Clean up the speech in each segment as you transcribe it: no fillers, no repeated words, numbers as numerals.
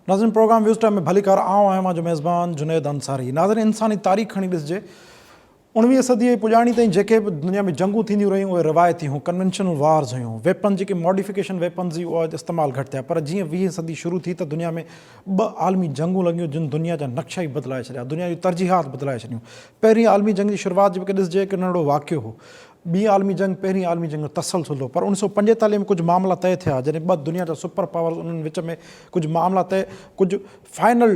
नाज़रीन programme views time में भली कार आऊं आहियां जो मेज़बान जुनेद अंसारी। नाज़रीन इंसानी तारीख़ खणी ॾिसजे 19वीं सदी पुॼाणी ताईं जेके बि दुनिया में जंगूं थींदियूं रहियूं उहे रिवायती हुयूं, कन्वेंशनल वार्स हुयूं। वेपन जेके मॉडिफिकेशन वेपन्स जी उहा इस्तेमालु घटि थिया, पर जीअं 20वीं सदी शुरू थी त दुनिया में 2 आलमी जंगूं लॻियूं जिन दुनिया जा नक्शा ई बदिलाए छॾिया, दुनिया जी तरजीहात बदिलाए छॾियूं। पहिरीं आलमी जंग जी शुरूआति जेके ॾिसजे हिकु नंढिड़ो वाक़ियो हो। ॿी आलमी जंग पहिरीं आलमी जंग जो तसलसल हो, पर 1945 में कुझु मामला तय थिया जॾहिं 2 दुनिया जा सुपर पावर्स उन्हनि विच में कुझु मामला तय, कुझु फाइनल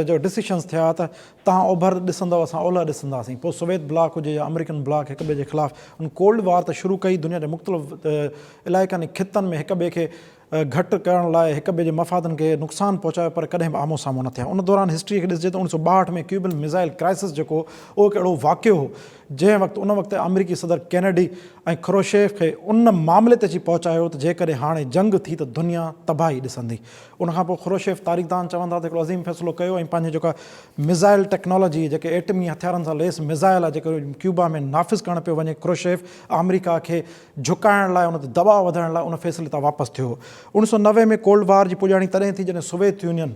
जो डिसीशन्स थिया त तव्हां ओभर ॾिसंदव असां ओलह ॾिसंदासीं। पोइ सोवियत ब्लॉक हुजे या अमेरिकन ब्लॉक हिक ॿिए जे ख़िलाफ़ु उन कोल्ड वार त शुरू कई, दुनिया जे मुख़्तलिफ़ इलाइक़नि ख़ितनि में हिक ॿिए खे घटि करण लाइ हिक ॿिए जे मफ़ादनि खे नुक़सानु पहुचायो, पर कॾहिं बि आमो साम्हूं न थिया। उन दौरान हिस्ट्री खे ॾिसजे त 1962 में क्यूबन मिज़ाइल क्राइसिस जेको उहो हिकु अहिड़ो वाक़ियो हो जंहिं वक़्तु उन वक़्तु अमरीकी सदर कैनेडी ऐं ख्रोशेव खे उन मामले ते अची पहुचायो त जेकॾहिं हाणे जंग थी त दुनिया तबाही ॾिसंदी। उनखां पोइ ख्रोशेव तारीख़दान चवंदा त हिकिड़ो अज़ीम फ़ैसिलो कयो ऐं पंहिंजी जेका मिज़ाइल टेक्नोलॉजी जेके एटमी हथियारनि सां लेस मिज़ाइल आहे जेको क्यूबा में नाफ़िज़ करणु पियो वञे, ख्रोशेव अमरीका खे झुकाइण लाइ उन ते दबाउ वधाइण लाइ उन फ़ैसिले तां वापसि थियो। 1990 में कोल्ड वार जी पुॼाणी तॾहिं थी जॾहिं सोवियत यूनियन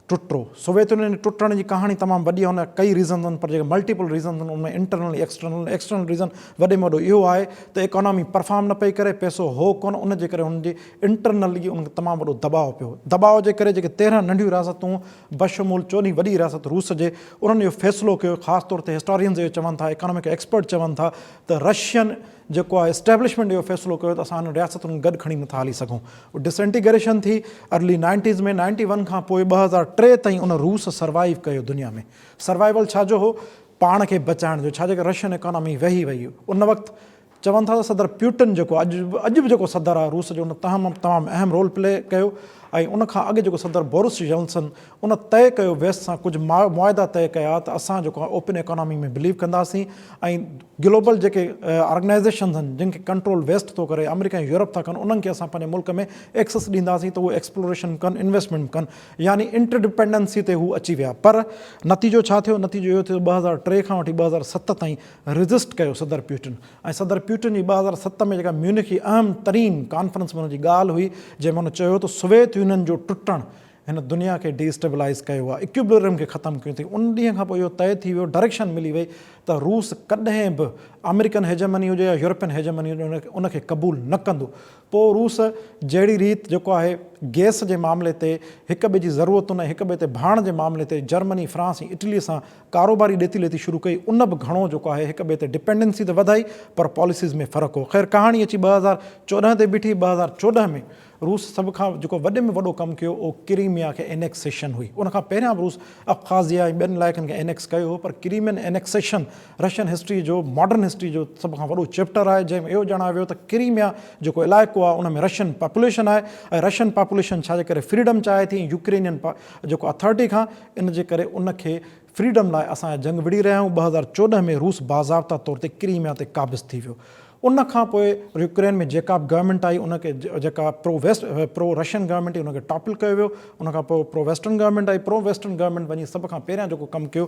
टुटो। सोवियत यूनियन टुटण जी कहाणी तमामु वॾी आहे, हुन कई रीज़न्स आहिनि, पर जेके मल्टीपल रीज़न्स आहिनि उनमें इंटरनल एक्सटर्नल रीज़न वॾे में वॾो इहो आहे त इकोनॉमी परफॉर्म न पई करे, पैसो हो कोन, उन जे करे हुनजी इंटरनली उनखे तमामु वॾो दबाव पियो। दबाव जे करे जेके 13 नंढियूं रियासतूं बशमूल 14 वॾी रियासत रूस जे, उन्हनि इहो फ़ैसिलो कयो, ख़ासि तौर ते हिस्टोरियन्स इहो चवनि था, इकोनॉमिक एक्सपर्ट चवनि था त रशियन जेको आहे एस्टेब्लिशमेंट इहो फ़ैसिलो कयो त असां हिन रियासतुनि गॾु खणी नथा हली सघूं। डिसइंटीग्रेशन थी अर्ली 90s में, 91 खां पोइ 2003 ताईं उन रूस सर्वाइव कयो दुनिया में। सर्वाइवल छाजो हो? पाण खे बचाइण जो। छा जेके रशियन इकोनॉमी वेही वई उन वक़्तु चवनि था त सदर प्यूटन जेको अॼु बि जेको सदर आहे रूस जो, उन तमामु अहम रोल प्ले कयो। ऐं उनखां अॻु जेको सदर बोरिस जॉनसन उन तय कयो वेस्ट सां कुझु मुआदा तय कया त असां जेको आहे ओपन इकोनॉमी में बिलीव कंदासीं ऐं ग्लोबल जेके ऑर्गेनाइज़ेशन्स आहिनि जिन खे कंट्रोल वेस्ट थो करे, अमेरिका ऐं यूरोप था कनि, उन्हनि खे असां पंहिंजे मुल्क में एक्सेस ॾींदासीं त उहे एक्सप्लोरेशन कनि, इन्वेस्टमेंट कनि, यानी इंटरडिपेंडेंसी ते हू अची विया। पर नतीजो छा थियो? नतीजो इहो थियो 2003 खां वठी 2007 ताईं रेज़िस्ट कयो सदर प्यूटन। ऐं सदर प्यूटन जी 2007 में जेका म्यूनिख जी अहम तरीन कॉन्फ्रेंस में हुनजी ॻाल्हि हुई जंहिंमें हुन चयो त सोवियत यूनियन जो टुटणु हिन दुनिया खे डिस्टेबलाइज़ कयो आहे, इक्विलिब्रियम खे ख़तमु कयो अथई। उन ॾींहं खां पोइ इहो तय थी वियो, डायरेक्शन मिली वई त रूस कॾहिं बि अमेरिकन हेजमनी हुजे या यूरोपियन हेजमनी हुजे उनखे क़बूल न कंदो। पोइ रूस जहिड़ी रीति जेको आहे गैस जे मामले ते हिक ॿिए जी ज़रूरतुनि ऐं हिक ॿिए ते भाण जे मामले ते जर्मनी, फ्रांस ऐं इटलीअ सां कारोबारी ॾेती लेती शुरू कई, उन बि घणो जेको आहे हिक ॿिए ते डिपेंडेंसी त वधाई, पर पॉलिसीज़ में फ़र्क़ु हो। ख़ैर कहाणी अची 2014 ते बीठी। 2014 में रूस सभ खां जेको वॾे में वॾो कमु कयो उहो क्रीमिया खे एनेक्सेशन हुई। उनखां पहिरियां बि रूस अब्खाज़िया ऐं ॿियनि इलाइक़नि खे एनेक्स कयो हो, पर क्रीमियन एनेक्सेशन रशियन हिस्ट्री जो, मॉडर्न हिस्ट्री जो सभ खां वॾो चैप्टर आहे, जंहिंमें इहो ॼाणायो वियो त क्रीमिया जेको इलाइक़ो आहे उन में रशियन पॉपुलेशन आहे ऐं रशियन पॉपुलेशन छा जे करे फ्रीडम चाहे थी यूक्रेनियन जेको अथॉरिटी खां, इन जे करे उनखे फ्रीडम लाइ असां जंग विड़ी रहिया आहियूं। 2014 में रूस बाज़ाब्ता तौर ते क्रीमिया ते क़ाबिज़ थी वियो। उन खां पोइ यूक्रेन में जेका बि गवर्नमेंट आई उनखे जेका प्रो रशियन गवर्नमेंट हुई उनखे टॉपल कयो वियो। उनखां पोइ प्रो वेस्टर्न गवर्नमेंट आई। प्रो वेस्टर्न गवर्नमेंट वञी सभ खां पहिरियां जेको कमु कयो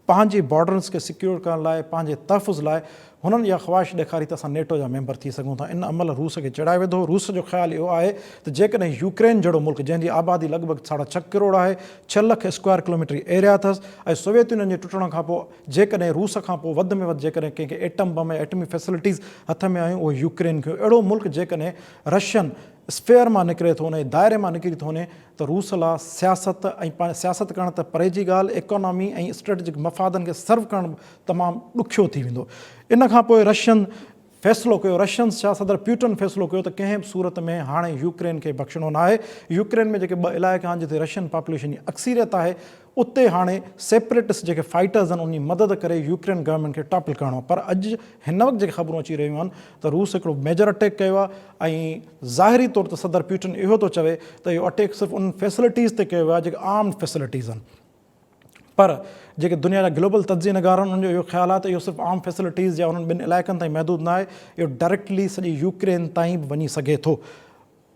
पंहिंजी बॉर्डर्स खे सिक्योर करण लाइ, पंहिंजे तहफ़ुज़ लाइ हुननि इहा ख़्वाहिश ॾेखारी त असां नेटो जा मेंबर थी सघूं था। इन अमल रूस खे चढ़ाए वेंदो। रूस जो ख़्यालु इहो आहे त जेकॾहिं यूक्रेन जहिड़ो मुल्क जंहिंजी आबादी लॻभॻि 6.5 करोड़ आहे, 6 लख स्क्वायर किलोमीटर एरिया अथसि, ऐं सोवियत यूनियन जे टुटण खां पोइ जेकॾहिं रूस खां पोइ वधि में वधि जेकॾहिं कंहिंखे एटम बम ऐं एटमी फैसिलिटीज़ हथ में आयूं, उहो यूक्रेन खे। अहिड़ो मुल्क जेकॾहिं रशियन स्फेयर मां निकिरे थो, उन दायरे मां निकिरी थो वञे, त रूस लाइ सियासत ऐं सियासत करण त परे जी ॻाल्हि, इकोनॉमी ऐं स्ट्रेटेजिक मफ़ादनि खे सर्व करणु तमामु ॾुखियो थी वेंदो। इन खां पोइ रशियन फ़ैसिलो कयो, रशियन्स छा सदर प्यूटन फ़ैसिलो कयो त कंहिं बि सूरत में हाणे यूक्रेन खे बख़्शिणो न आहे। यूक्रेन में जेके 2 इलाइक़ा आहिनि जिते रशियन पॉपुलेशन जी अक्सीरियत आहे, उते हाणे सेपरेटिस्ट जेके फाइटर्स आहिनि उनजी मदद करे यूक्रेन गवर्नमेंट खे टॉपल करिणो आहे। पर अॼु हिन वक़्तु जेके ख़बरूं अची रहियूं आहिनि त रूस हिकिड़ो मेजर अटैक कयो आहे ऐं ज़ाहिरी तौर ते सदर प्यूटन इहो थो चवे त इहो अटैक सिर्फ़ु उन फैसिलिटीज़ ते कयो आहे जेके आर्म्ड फैसिलिटीज़ आहिनि, पर जेके दुनिया जा ग्लोबल तज्ज़ियनगार आहिनि उनजो इहो ख़्यालु आहे त इहो सिर्फ़ु आर्म फैसिलिटीज़ या उन्हनि 2 इलाइक़नि ताईं महदूद न आहे, इहो डायरेक्टली सॼी यूक्रेन ताईं बि वञी सघे थो।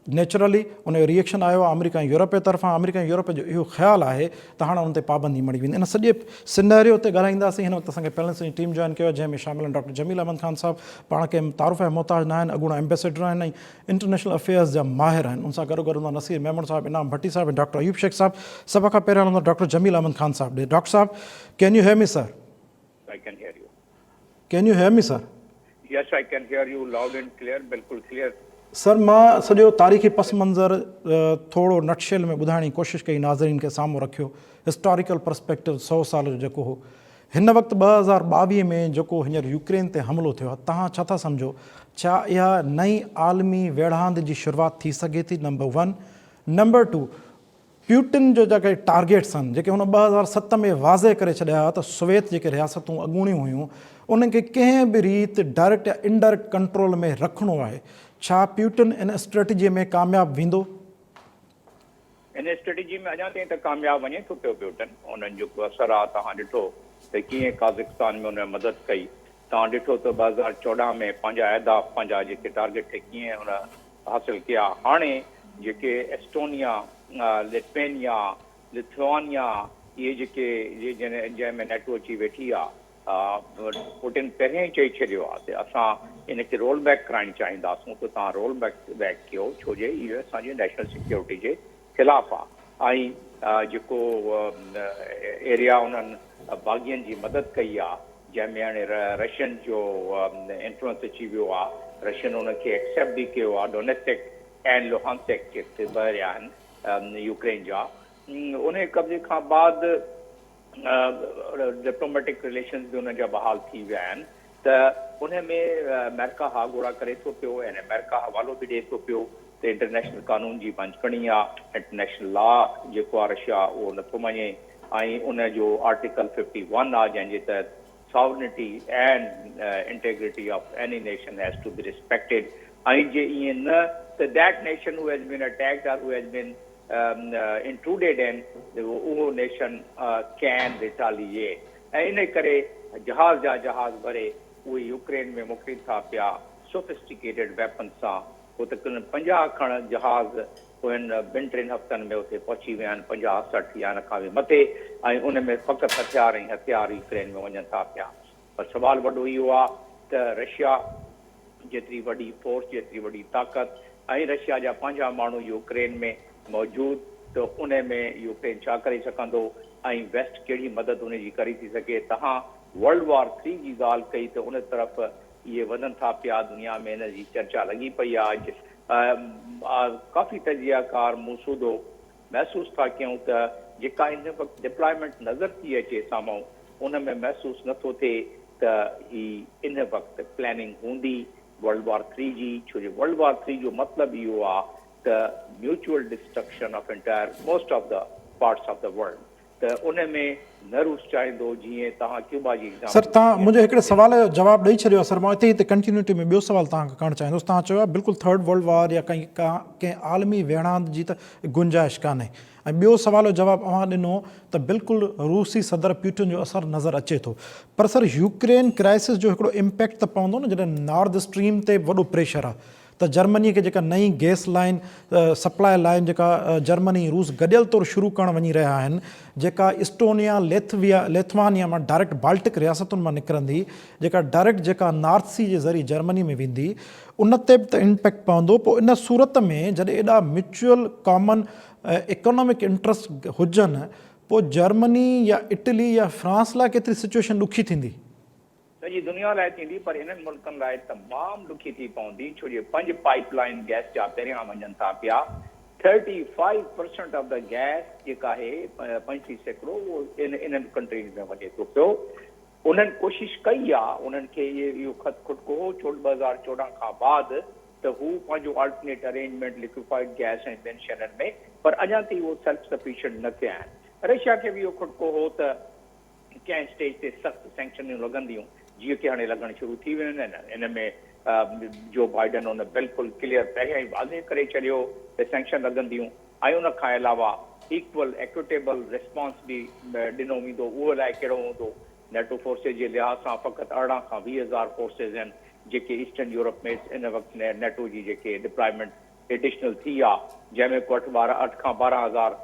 नेचुरली उन जो रिएक्शन आयो आहे अमेरिका ऐं यूरोप जे तरफ़ां। अमेरिका ऐं यूरोप जो इहो ख़्यालु आहे त हाणे उन ते पाबंदी मड़ी वेंदी। इन सॼे सिनेरियो ते ॻाल्हाईंदासीं। हिन वक़्तु असांखे पैनलिस्ट जी टीम जॉइन कयो आहे, जंहिंमें शामिल आहिनि डॉक्टर जमील अहमद ख़ान साहब, पाण के तारुफ़ ऐं मोहताज न आहिनि, अॻूणा एम्बेसडर आहिनि ऐं इंटरनेशनल अफेयर्स जा माहिर आहिनि। उन सां गॾोगॾु हूंदा नसीर मेमन साहब, इनाम भट्टी साहब ऐं डॉक्टर अयूब शेख साहब। सभ खां पहिरियों हूंदा डॉक्टर जमील अहमद ख़ान साहब ॾे। डॉक्टर साहब, can you hear me sir? I can hear you. Can you hear me sir? Yes, I can hear you loud and clear, बिल्कुल clear. सर, मां सॼो तारीख़ी पस मंज़र थोरो नटशेल में ॿुधाइण जी कोशिशि कई, नाज़रीन खे साम्हूं रखियो। हिस्टोरिकल पर्सपेक्टिव 100 साल जो जेको हो, हिन वक़्तु 2022 में जेको हींअर यूक्रेन ते हमिलो थियो आहे, तव्हां छा था सम्झो? छा इहा नई आलमी वेढ़ांद जी शुरूआति थी सघे थी? नंबर 1। नंबर 2, प्यूटिन जो जेके टारगेट्स आहिनि, जेके हुन 2007 में वाज़े करे छॾिया त सोवियत जेके रियासतूं अॻूणियूं हुयूं, उनखे कंहिं बि रीति डायरेक्ट या इनडायरेक्ट कंट्रोल में रखिणो आहे। छा प्यूटिन इन स्ट्रेटजी में कामयाबु वेंदो? इन स्ट्रेटजी में अञा ताईं त कामयाबु वञे थो पियो प्यूटन। उन्हनि जो असरु आहे, तव्हां ॾिठो त कीअं काज़ाकिस्तान में उन मदद कई। तव्हां ॾिठो त 2014 में पंहिंजा अहदाफ़, पंहिंजा जेके टारगेट थे कीअं उन हासिल कया। हाणे जेके एस्टोनिया, लिथुआनिया, इहे जेके जंहिंमें नेटो अची वेठी आहे, पुटिन पहिरियों ई चई छॾियो आहे त असां इनखे रोल बैक कराइणु चाहींदासूं, त तव्हां रोल बैक कयो, छो जे इहो असांजे नेशनल सिक्योरिटी जे ख़िलाफ़ु आहे। ऐं जेको एरिया उन्हनि बाग़ियनि जी मदद कई आहे, जंहिंमें हाणे रशियन जो इंफ्लुएंस अची वियो आहे, रशियन उनखे एक्सेप्ट बि कयो आहे। डोनेस्टिक ऐं लुहांसिक जेके ॿ एरिया आहिनि यूक्रेन जा, उन कब्ज़े खां बाद डिप्लोमेटिक रिलेशन्स बि उन जा बहाल थी विया आहिनि। त उन में अमेरिका हा घोड़ा करे थो पियो ऐं अमेरिका हवालो बि ॾिए थो पियो त इंटरनेशनल कानून जी मंच करणी आहे। इंटरनेशनल लॉ जेको आहे रशिया उहो नथो मञे। ऐं उन जो आर्टिकल 51 आहे, जंहिंजे तहत sovereignty and integrity of any nation has to be respected. ऐं जे ईअं न त that nation who has been attacked और हू हैज़ बीन इंट्रूडेड इन, उहो नेशन कैन रिटालिएट। ऐं इन करे जहाज़ जा जहाज़ भरे उहे यूक्रेन में मोकिलीनि था पिया सोफिस्टिकेटेड वेपन सां। पोइ तक़रीबन 50 खण जहाज़ उन्हनि 2-3 हफ़्तनि में उते पहुची विया आहिनि, 50-60 या हिन खां बि मथे। ऐं उन में फ़क़ति हथियार यूक्रेन में वञनि था पिया। पर सुवालु वॾो इहो आहे त रशिया जेतिरी वॾी फोर्स, जेतिरी वॾी ताक़त, ऐं रशिया जा पंहिंजा माण्हू यूक्रेन में मौजूदु, त उन में यूक्रेन छा करे सघंदो ऐं वेस्ट कहिड़ी मदद उन जी करे थी सघे। तव्हां वर्ल्ड वॉर 3 जी ॻाल्हि कई त उन तरफ़ इहे वधनि था पिया। दुनिया में इन जी चर्चा लॻी पई आहे। काफ़ी तजियाकार मूसूदो महसूसु था कयूं त जेका इन वक़्तु डिप्लॉयमेंट नज़र थी अचे साम्हूं, उन में महसूसु नथो थिए त ही इन वक़्तु प्लैनिंग हूंदी वर्ल्ड वॉर 3 जी। छो जो वर्ल्ड वॉर 3 जो मतिलबु इहो आहे त mutual destruction of entire most of the parts of the world. त उन में न रूस चाहींदो, जीअं तव्हां क्यूबा जी एग्ज़ाम्पल। सर, तव्हां मुंहिंजे हिकिड़े सुवाल जो जवाबु ॾेई छॾियो आहे। सर, मां हिते कंटिन्यूटी में ॿियो सुवाल तव्हांखे करणु चाहींदुसि। तव्हां चयो आहे बिल्कुलु थर्ड वर्ल्ड वॉर या कंहिं आलमी वेढ़ांद जी त गुंजाइश कान्हे। ऐं ॿियो सुवाल जो जवाबु अव्हां ॾिनो त बिल्कुलु रूसी सदर प्यूटिन जो असरु नज़र अचे थो। पर सर, यूक्रेन क्राइसिस जो हिकिड़ो इम्पैक्ट त पवंदो न, जॾहिं नॉर्थ स्ट्रीम ते वॾो प्रेशर आहे त जर्मनीअ खे जेका नई गैस लाइन सप्लाई लाइन जेका जर्मनी रूस गॾियल तौरु शुरू करणु वञी रहिया आहिनि, जेका इस्टोनिया लिथुआनिया मां डायरेक्ट बाल्टिक रियासतुनि मां निकिरंदी, जेका डायरेक्ट जेका नॉर्थ सी जे ज़रिए जर्मनी में वेंदी, उन ते बि त इम्पैक्ट पवंदो। पोइ इन सूरत में जॾहिं एॾा म्यूचुअल कॉमन इकोनॉमिक इंट्रस्ट हुजनि, पोइ जर्मनी या इटली या फ्रांस लाइ केतिरी सिचुएशन ॾुखी थींदी? सॼी दुनिया लाइ थींदी, पर इन्हनि मुल्कनि लाइ तमामु ॾुखी थी पवंदी। छो जो 5 पाइपलाइन गैस जा पहिरियां वञनि था पिया। 35% ऑफ द गैस जेका आहे 35% उहो इन्हनि कंट्रीज़ में वञे थो पियो। उन्हनि कोशिशि कई आहे, उन्हनि खे इहो खुटको हो 2014 खां बाद त हू पंहिंजो अल्टरनेट अरेंजमेंट लिक्विफाइड गैस ऐं ॿियनि शयुनि में, पर अञा ताईं उहो सेल्फ सफिशिएंट न थिया आहिनि। रशिया खे बि इहो खुटको हो त कंहिं स्टेज ते सख़्तु सैंक्शनियूं लॻंदियूं, जीअं की हाणे लॻणु शुरू थी वियूं आहिनि। इन में जो बाइडन उन बिल्कुलु क्लियर पहिरियां ई वाज़े करे छॾियो त सैंक्शन लॻंदियूं। ऐं उन खां अलावा इक्वल एक्विटेबल रिस्पॉन्स बि ॾिनो वेंदो। उहो लाइ कहिड़ो हूंदो? नेटो फोर्सिस जे लिहाज़ सां फ़क़ति 18 खां 20 हज़ार फोर्सिस आहिनि जेके ईस्टर्न यूरोप में इन वक़्तु नेटो जी जेके डिप्लॉयमेंट एडिशनल थी आहे, जंहिंमें को 8 खां 12,000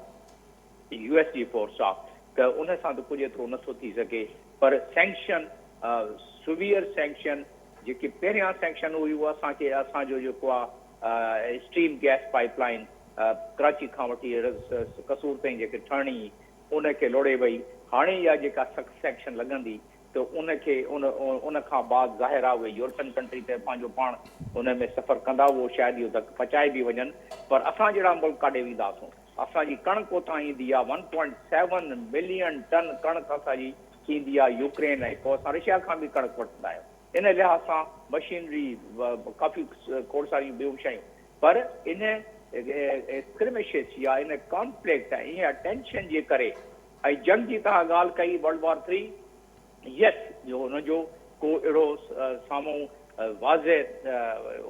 US जी फोर्स आहे, त उन सां त कुझु एतिरो नथो थी सघे। पर सैंक्शन, सुवियर सैंक्शन, जेके पहिरियां सैंक्शन हुई उहा असांजो जेको आहे स्ट्रीम गैस पाइपलाइन कराची खां वठी कसूर ताईं जेके ठहणी उनखे लोड़े वई। हाणे इहा जेका सख़्तु सैंक्शन लॻंदी त उनखे उन खां बाद ज़ाहिर आहे उहे यूरोपियन कंट्री ते पंहिंजो पाण उन में सफ़र कंदा, उहो शायदि इहो तक पचाए बि वञनि। पर असां जहिड़ा मुल्क काॾे वेंदासूं? असांजी कणक उतां ईंदी आहे, 1.7 मिलियन टन कणक असांजी ईंदी आहे यूक्रेन, ऐं पोइ असां रशिया खां बि कणक वठंदा आहियूं। इन लिहाज़ सां मशीनरी काफ़ी खोड़ सारियूं ॿियूं शयूं, पर इन स्क्रिमिशिस या इन कॉन्फ्लिक्ट ऐं इन टेंशन जे करे ऐं जंग जी तव्हां ॻाल्हि कई वर्ल्ड वॉर 3, यस, जो हुनजो को अहिड़ो साम्हूं वाज़े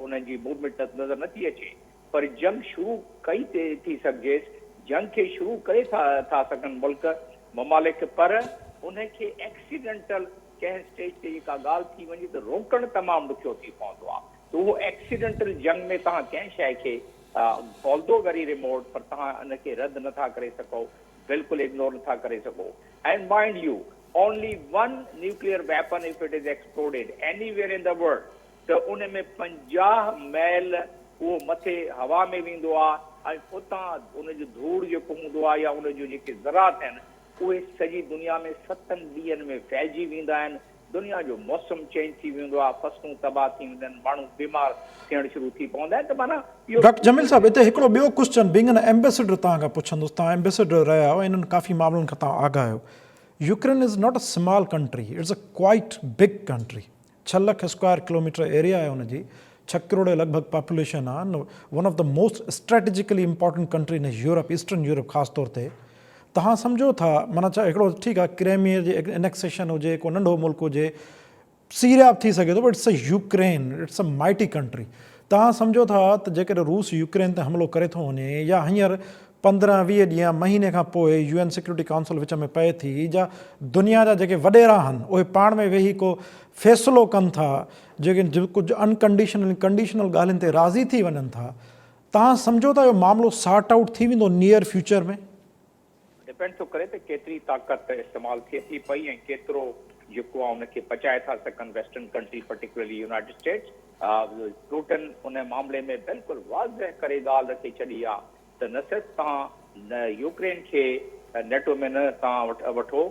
उनजी मूवमेंट नज़र नथी अचे, पर जंग शुरू कई थी सघिजेसि, जंग खे शुरू करे था सघनि मुल्क ममालिक, पर उनखे एक्सीडेंटल कंहिं स्टेज ते जेका ॻाल्हि थी वञे त रोकणु तमामु ॾुखियो थी पवंदो आहे। त उहो एक्सीडेंटल जंग में तव्हां कंहिं शइ खे खोलंदो वरी रिमोट, पर तव्हां उनखे रद्द नथा करे सघो, बिल्कुलु इग्नोर नथा करे सघो। And mind U, only one nuclear weapon if it is exploded anywhere in the world, त उन में 50 मैल उहो मथे हवा में वेंदो आहे, ऐं उतां उनजो धूड़ जेको हूंदो आहे या उनजो जेके ज़रात आहिनि उहे सॼी दुनिया में 7 ॾींहंनि में फैलिजी वेंदा आहिनि। दुनिया जो मौसम चेंज थी वेंदो आहे, फसलूं तबाह थी वेंदियूं आहिनि, माण्हू बीमार थियणु शुरू थी पवंदा आहिनि। त माना डॉक्टर जमील साहब, हिते हिकिड़ो ॿियो क्वेश्चन बीइंग एन एम्बेसडर तव्हां खां पुछंदुसि। तव्हां एम्बेसडर रहिया आहियो, इन्हनि काफ़ी मामलनि खां तव्हां आगाह आहियो। Ukraine is not a small country, it's a quite big country. 6 lakh square kilometre area आहे हुनजी, 6 करोड़ लॻभॻि पॉपुलेशन आहे, one of the most strategically important country in Europe, eastern Europe ख़ासि तौर ते। तव्हां सम्झो था, माना छा हिकिड़ो ठीकु आहे क्रेमिया जे एनेक्सेशन हुजे, को नंढो मुल्क हुजे, सीरिया बि थी सघे थो, but it's a Ukraine, it's a माइटी कंट्री। तव्हां सम्झो था त जेकॾहिं रूस यूक्रेन ते हमलो करे थो वञे, या हींअर 15-20 ॾींहं महीने खां पोइ UN सिक्योरिटी काउंसिल विच में पए थी, जा दुनिया जा जेके वॾेरा आहिनि उहे पाण में वेही को फ़ैसिलो कनि था, जेके कुझु अनकंडीशनल कंडीशनल ॻाल्हियुनि ते राज़ी थी वञनि था, तव्हां सम्झो था इहो मामिलो सॉर्ट आउट थी वेंदो नियर फ्यूचर में? डिपेंड थो करे त केतिरी ताक़त इस्तेमालु थिए थी पई ऐं केतिरो जेको आहे उनखे पचाए था सघनि western country, particularly United status. Putin उन मामले में बिल्कुलु वाज़ह करे ॻाल्हि रखी छॾी आहे त न सिर्फ़ु तव्हां यूक्रेन खे नेटो में न तव्हां वठो,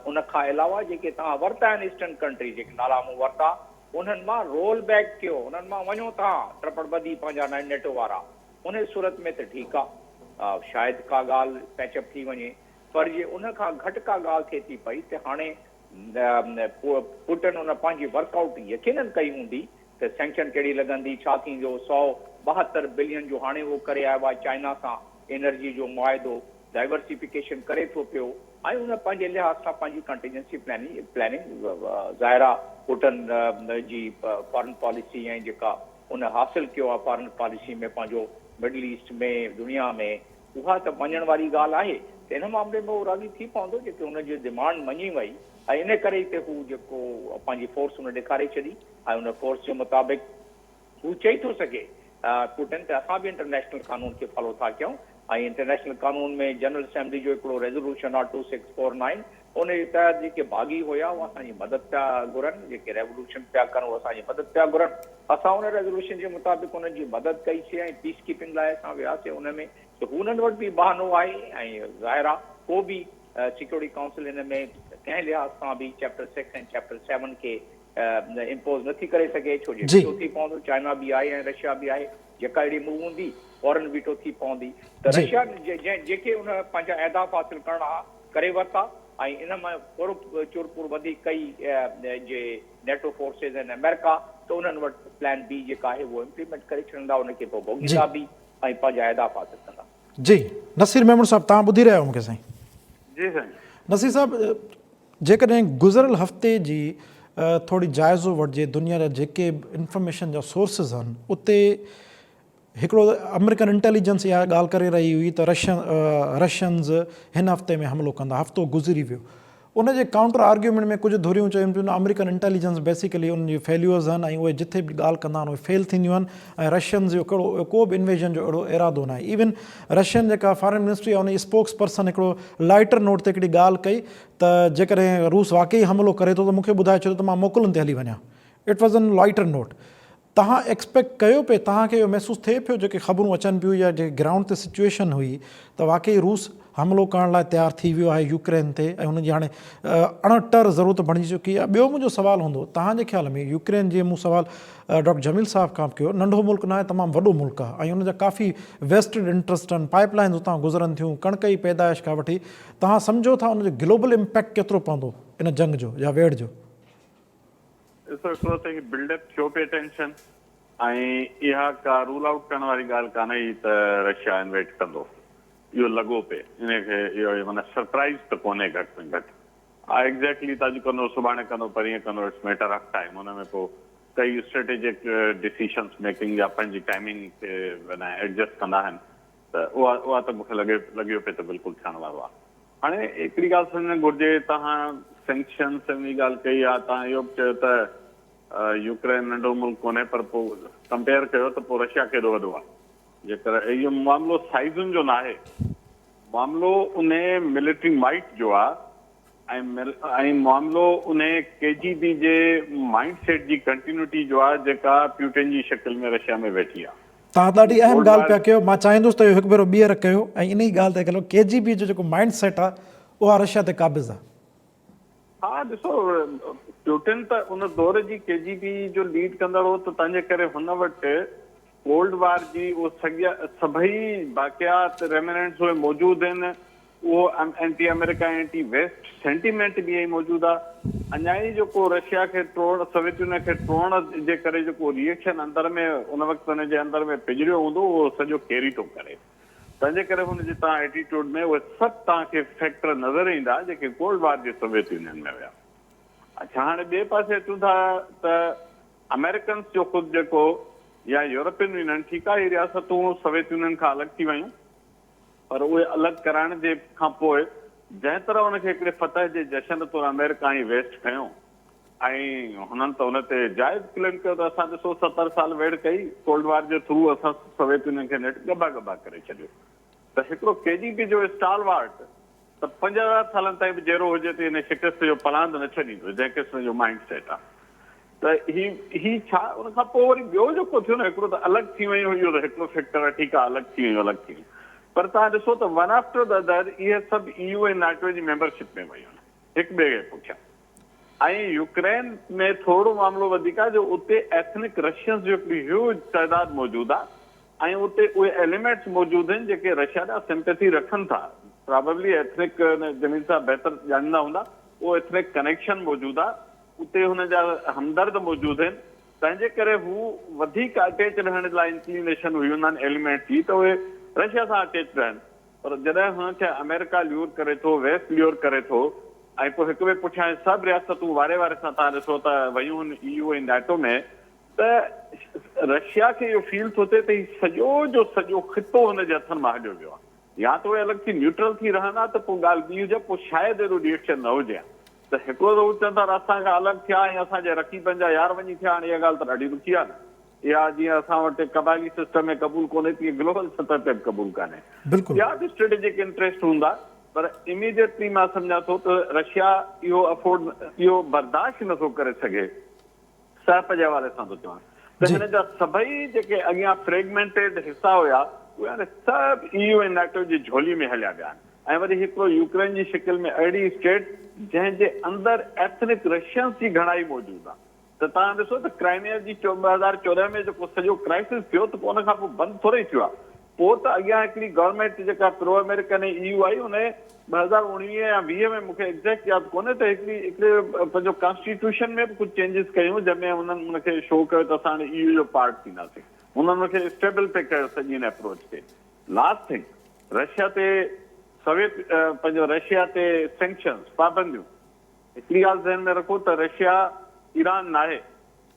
उन खां अलावा जेके तव्हां वरिता आहिनि ईस्टर्न कंट्री, जेके नाला मूं वरिता, उन्हनि मां रोल बैक कयो, उन्हनि मां वञो तव्हां ट्रपड़ ॿधी पंहिंजा नेटो वारा। उन सूरत में त ठीकु आहे, शायदि का ॻाल्हि पैचअप थी वञे, पर जे उन खां घटि का ॻाल्हि थिए थी पई त हाणे पुटिन उन पंहिंजी वर्कआउट यकीनन कई हूंदी त सैंक्शन कहिड़ी लॻंदी, छा थींदो। 172 बिलियन जो हाणे उहो करे आयो आहे चाइना सां एनर्जी जो मुआइदो, डाइवर्सिफिकेशन करे थो पियो, ऐं उन पंहिंजे लिहाज़ सां पंहिंजी कंटीजेंसी प्लानिंग ज़ाहिर आहे पुटिन जी फॉरेन पॉलिसी ऐं जेका उन हासिल कयो आहे फॉरेन पॉलिसी में पंहिंजो मिडल ईस्ट में, दुनिया में, उहा त मञण वारी ॻाल्हि आहे। त इन मामले में उहो राज़ी थी पवंदो जेके हुनजी डिमांड मञी वई, ऐं इन करे ई त हू जेको पंहिंजी फोर्स हुन ॾेखारे छॾी, ऐं उन फोर्स जे मुताबिक़ हू चई थो सघे पुटिन त असां बि इंटरनेशनल कानून खे फॉलो था कयूं, ऐं इंटरनेशनल कानून में जनरल असेंबली जो हिकिड़ो रेज़ोल्यूशन आहे 2649, उन जे तहत जेके भागी हुया उहे असांजी मदद पिया घुरनि, जेके रेवोल्यूशन पिया कनि उहे असांजी मदद पिया घुरनि। असां उन रेज़ोल्यूशन जे मुताबिक़ उन्हनि जी मदद कईसीं ऐं पीस कीपिंग लाइ असां वियासीं उन में। त उन्हनि वटि बि बहानो आहे, ऐं ज़ाहिर आहे को बि सिक्योरिटी काउंसिल हिन में कंहिं लिहाज़ सां बि चैप्टर 6 ऐं चैप्टर 7 खे इम्पोज़ नथी करे सघे, छो जो वीटो थी पवंदो। चाइना बि आहे ऐं रशिया बि आहे, जेका अहिड़ी मूव हूंदी फॉरन वीटो थी पवंदी। त रशिया जेके उन पंहिंजा अहदाफ़ हासिल करणा करे वरिता, ऐं इन मां चुरपुर वधीक कई जे नेटो फोर्सिस आहिनि अमेरिका, त उन्हनि वटि प्लान बी जेका आहे उहो इम्प्लीमेंट करे छॾींदा, उनखे पोइ भोॻींदा बि ऐं पंहिंजा अहदाफ़ हासिल कंदा। जी नसीर मेमन साहब, तव्हां ॿुधी रहिया आहियो मूंखे साईं? जी साईं। नसीर साहब, जेकॾहिं गुज़िरियल हफ़्ते जी थोरी जाइज़ो वठिजे, दुनिया जा जेके इंफॉर्मेशन जा सोर्सिस आहिनि, उते हिकिड़ो अमेरिकन इंटेलिजेंस इहा ॻाल्हि करे रही हुई त रशियन्स हिन हफ़्ते में हमिलो कंदा, हफ़्तो गुज़री वियो। उनजे काउंटर आर्ग्यूमेंट में कुझु धुरियूं चयूं पियूं अमेरिकन इंटेलिजेंस बेसिकली उनजी फेल्यूअर्स आहिनि ऐं उहे जिथे बि ॻाल्हि कंदा आहिनि उहे फेल थींदियूं आहिनि ऐं रशियन्स जो कहिड़ो को बि इन्वेजन जो अहिड़ो इरादो न आहे। इवन रशियन जेका फॉरेन मिनिस्ट्री आहे उनजी स्पोक्स पर्सन हिकिड़ो लाइटर नोट ते हिकिड़ी ॻाल्हि कई त जेकॾहिं रूस वाकई हमलो करे थो त मूंखे ॿुधाए छॾियो त मां मोकलुनि ते हली वञा। It was an lighter note. तव्हां एक्सपेक्ट कयो पिए, तव्हांखे इहो महसूसु थिए पियो जेके ख़बरूं अचनि पियूं या जेके ग्राउंड ते सिचुएशन हुई त वाकई रूस हमलो करण लाइ तयारु थी वियो आहे यूक्रेन ते ऐं हुनजी हाणे अणटर ज़रूरत बणिजी चुकी आहे? ॿियो मुंहिंजो सुवालु हूंदो तव्हांजे ख़्याल में यूक्रेन जीअं मूं सुवालु डॉक्टर जमील साहब खां कयो, नंढो मुल्क न आहे, तमामु वॾो मुल्क आहे ऐं हुनजा काफ़ी वेस्टेड इंट्रस्ट आहिनि, पाइपलाइन्स उतां गुज़रनि थियूं कणिक जी पैदाइश खां वठी। तव्हां सम्झो था हुनजो ग्लोबल इम्पैक्ट केतिरो पवंदो इन जंग जो या वेड़ जो? हिकिड़ो त बिल्डअप थियो पिए टेंशन ऐं इहा का रूल आउट करण वारी ॻाल्हि कान्हे त रशिया इन्वेट कंदो, इहो लॻो पिए इनखे, इहो माना सरप्राइज़ त कोन्हे घटि में घटि। हा एग्ज़ैक्टली त अॼु कंदो सुभाणे कंदो परीहं कंदो, इट्स मैटर ऑफ टाइम। हुन में पोइ कई स्ट्रेटेजिक डिसीशन्स मेकिंग या पंहिंजी टाइमिंग खे माना एडजस्ट कंदा आहिनि त उहा त मूंखे लॻियो पिए त बिल्कुलु थियण वारो आहे। हाणे हिकिड़ी ॻाल्हि सम्झणु घुरिजे, तव्हां सैंक्शन्स जी ॻाल्हि कई आहे, तव्हां इहो बि चयो त यूक्रेन नंढो मुल्क कोन्हे, पर पोइ कंपेयर कयो त पोइ रशिया केॾो वॾो आहे। जेकर इहो मामिलो साइज़ुनि जो न आहे, मामिलो उन मिलिट्री माइट जो आहे ऐं मामिलो उन KGB जे माइंड सेट जी कंटिन्यूटी जो आहे जेका प्यूटिन जी शिकिल में रशिया में वेठी आहे। तव्हां ॾाढी अहम ॻाल्हि पिया कयो, मां चाहींदुसि त इहो हिकु भेरो ॿीहर कयो ऐं इन ई ॻाल्हि ते कयो। KGB जो जेको माइंड सेट आहे उहा रशिया ते क़ाबिज़ आहे। हा ॾिसो, प्यूटिन त उन दौर जी KGB जो लीड कंदड़ हो, त तंहिंजे करे हुन वटि कोल्ड वार जी उहो सभई बाक़ियात रेमिनेंट्स उहे मौजूदु आहिनि। उहो anti America anti west sentiment बि इहे मौजूदु आहे। अञा ई जेको रशिया खे सोवियत यूनियन खे टोड़ण जे करे जेको रिएक्शन अंदर में उन वक़्तु हुनजे अंदर में पिजरियो हूंदो उहो सॼो कैरी थो करे। तंहिंजे करे हुनजे तव्हां एटीट्यूड में उहे सभु तव्हांखे फैक्टर नज़र ईंदा जेके कोल्ड वार जे सोवियत यूनियन में हुया। अच्छा, हाणे ॿिए पासे अचूं था त अमेरिकन्स जो ख़ुदि जेको या यूरोपियन यूनियन, ठीकु आहे, इहे रियासतूं सोवियत यूनियन खां अलॻि थी वयूं, पर उहे अलॻि कराइण जे खां पोइ जंहिं तरह हुनखे हिकिड़े फतह जे जशन तौरु अमेरिका ऐं वेस्ट खयों ऐं हुननि त हुन ते जाइज़ क्लेम कयो त असां ॾिसो 70 साल वेड़ कई कोल्ड वार जे थ्रू, असां सोवियत यूनियन खे नेट गबा करे छॾियो। त हिकिड़ो KGB जो स्टालवार्ट त 50,000 सालनि ताईं बि जहिड़ो हुजे त हिन शिकस्त जो पलांद न छॾींदो, जंहिं क़िस्म जो माइंड सेट आहे। त ही छा उन खां पोइ वरी ॿियो जेको थियो न, हिकिड़ो त अलॻि थी वियूं, इहो त हिकिड़ो फैक्टर आहे, ठीकु आहे, अलॻि थी वियूं। पर तव्हां ॾिसो त वन आफ्टर द अदर इहे सभु EU ऐं NATO जी मेंबरशिप में वयूं आहिनि हिकु ॿिए खे पुठियां। ऐं यूक्रेन में थोरो मामिलो वधीक आहे जो उते एथनिक रशियन्स जो हिकिड़ी ह्यूज तइदाद मौजूदु आहे ऐं उते उहे एलिमेंट्स मौजूदु आहिनि जेके रशिया ॾांहुं सिंपैथी रखनि था। प्रॉबेबली एथनिक जमीन सां बहितर ॼाणींदा हूंदा, उहो एथनिक कनेक्शन मौजूदु आहे, उते हुनजा हमदर्द मौजूदु आहिनि। तंहिंजे करे हू वधीक अटैच रहण लाइ इंक्लिनेशन हुई उन्हनि एलिमेंट्स जी, त उहे रशिया सां अटैच रहनि। पर जॾहिं हुनखे अमेरिका ल्यूर करे थो, वेस्ट ल्यूर करे थो ऐं पोइ हिक ॿिए पुठियां सभु रियासतूं वारे सां तव्हां ॾिसो त वयूं आहिनि EU ऐं NATO में, त रशिया खे इहो फील थो थिए त हीउ सॼो जो सॼो ख़ितो हुनजे हथनि मां हलियो वियो आहे। या त उहे अलॻि थी न्यूट्रल थी रहंदा त पोइ ॻाल्हि ॿी हुजे, पोइ शायदि एॾो रिएक्शन न हुजे। त हिकिड़ो त हू चवंदा असांखां अलॻि थिया ऐं असांजे रक़ीबनि जा यार वञी थिया। हाणे इहा ॻाल्हि त ॾाढी ॾुखी आहे न। या जीअं असां वटि क़बाइली सिस्टम में क़बूल कोन्हे, तीअं ग्लोबल सतह ते बि क़बूल कान्हे। या बि स्ट्रेटेजिक इंट्रस्ट हूंदा, पर इमीडिएटली मां सम्झां थो त रशिया इहो बर्दाश्त नथो करे सघे। सहप जे हवाले सां थो चवां त हिन जा सभई जेके अॻियां फ्रेगमेंटेड हिसा हुया उहे हाणे सभु EU ऐं NATO जी झोली में हलिया विया आहिनि। ऐं वरी हिकिड़ो यूक्रेन जी शिकिल में अहिड़ी स्टेट जंहिंजे अंदरि एथनिक रशियन्स जी घणाई मौजूदु आहे। त तव्हां ॾिसो त क्राइमिया जी 2014 में जेको सॼो क्राइसिस थियो त पोइ हुन खां पोइ बंदि थोरो ई थियो आहे। पोइ त अॻियां हिकिड़ी गवर्नमेंट जेका प्रो अमेरिकन ऐं EU आई, हुन 2019 या 20 में मूंखे एग्ज़ैक्ट यादि कोन्हे त हिकिड़े पंहिंजो कॉन्स्टिट्यूशन में बि कुझु चेंजिस कयूं जंहिंमें हुननि हुनखे शो कयो त असां हाणे EU जो पार्ट थींदासीं। हुननि मूंखे स्टेबल पे कयो सॼी हिन अप्रोच ते। लास्ट थिंग, रशिया ते पंहिंजो रशिया ते सैंक्शन्स, पाबंदियूं, हिकिड़ी ॻाल्हि ज़हन में रखो त रशिया ईरान न आहे।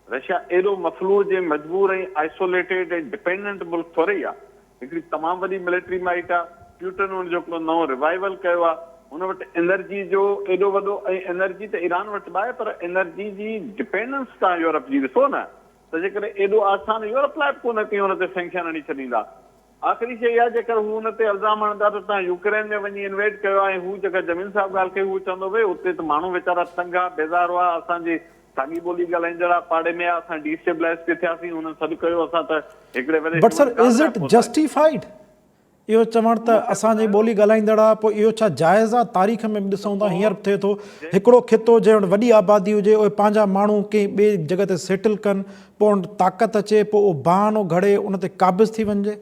रशिया एॾो मफ़लूज ऐं मजबूर ऐं आइसोलेटेड ऐं डिपेंडेंट मुल्क थोरे ई आहे। हिकिड़ी तमामु वॾी मिलिट्री माइट आहे। प्यूटन हुनजो हिकिड़ो नओं रिवाइवल कयो आहे। हुन वटि एनर्जी जो एॾो वॾो ऐं एनर्जी त ईरान वटि बि आहे पर एनर्जी जी डिपेंडेंस तव्हां यूरोप जी ॾिसो न त जेकॾहिं एॾो आसान यूरोप लाइ बि कोन की हुन ते सैंक्शन हणी छॾींदा। आख़िरी शइ इहा जेकर हू हुन ते इल्ज़ाम हणंदा त तव्हां यूक्रेन में वञी इन्वेड कयो आहे ऐं हू जेका जमीन साहिब ॻाल्हि कई हू चवंदो भई उते त माण्हू वीचारा तंग आहे बेज़ार हुआ असांजी साॻी ॿोली ॻाल्हाईंदड़ पाड़े में आहे असां डिस्टेबलाइज़ बि थियासीं हुननि सॾु कयो असां त हिकिड़े वॾे but sir is it justified इहो चवणु त असांजी ॿोली ॻाल्हाईंदड़ आहे पोइ इहो छा जाइज़ आहे? तारीख़ में बि ॾिसूं था हींअर थिए थो हिकिड़ो खितो जंहिं वटि वॾी आबादी हुजे उहे पंहिंजा माण्हू कंहिं ॿिए जॻह ते सेटल कनि पोइ ताक़त अचे पोइ उहो बहानो घड़े उन ते क़ाबिज़ थी वञिजे।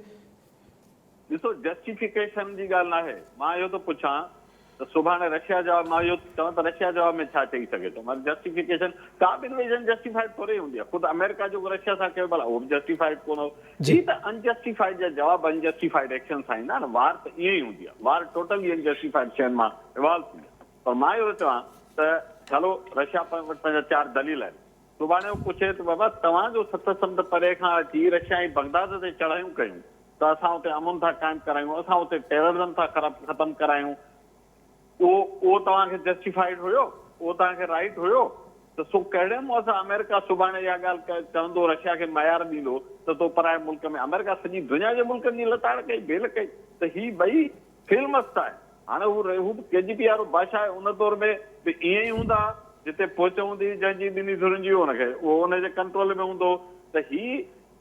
ॾिसो जस्टिफिकेशन जी ॻाल्हि न आहे। मां इहो थो पुछां त सुभाणे रशिया जवाब मां इहो चवां त रशिया जवाब में छा चई सघे थो? मां जस्टिफिकेशन का बि इन्वेजन जस्टिफाइड थोरी हूंदी आहे। ख़ुदि अमेरिका जो रशिया सां कयो भला उहो बि जस्टिफाइड कोन हो। ही त अनजस्टिफाइड जा जवाब अनजस्टिफाइड एक्शन सां ईंदा न। वार त ईअं ई हूंदी आहे। वार टोटली अनजस्टिफाइड शयुनि मां इवॉल्व थींदी आहे। पर मां इहो चवां त हलो रशिया वटि पंहिंजा 4 दलील आहिनि। सुभाणे उहो पुछे त बाबा तव्हांजो 7 समुंड परे खां अची रशिया ऐं बगदाद ते चढ़ायूं कयूं त असां हुते अमन था क़ाइमु करायूं असां हुते टेररिज़म था ख़तमु करायूं उहो तव्हांखे जस्टिफाइड हुयो? उहो तव्हांखे राइट हुयो? त सो कहिड़े मुंहं सां अमेरिका सुभाणे इहा ॻाल्हि चवंदो रशिया खे मयार ॾींदो त तो पराए मुल्क में अमेरिका सॼी दुनिया जे मुल्कनि जी लताड़ कई बेल कई त ही ॿई फिल्मस्त आहे। हाणे हू KGB वारो बादशाह आहे उन दौर में बि ईअं ई हूंदा जिते पहुच हूंदी जंहिंजी ॿिन्ही धुरनि जी हुनखे उहो हुनजे कंट्रोल में हूंदो। त ही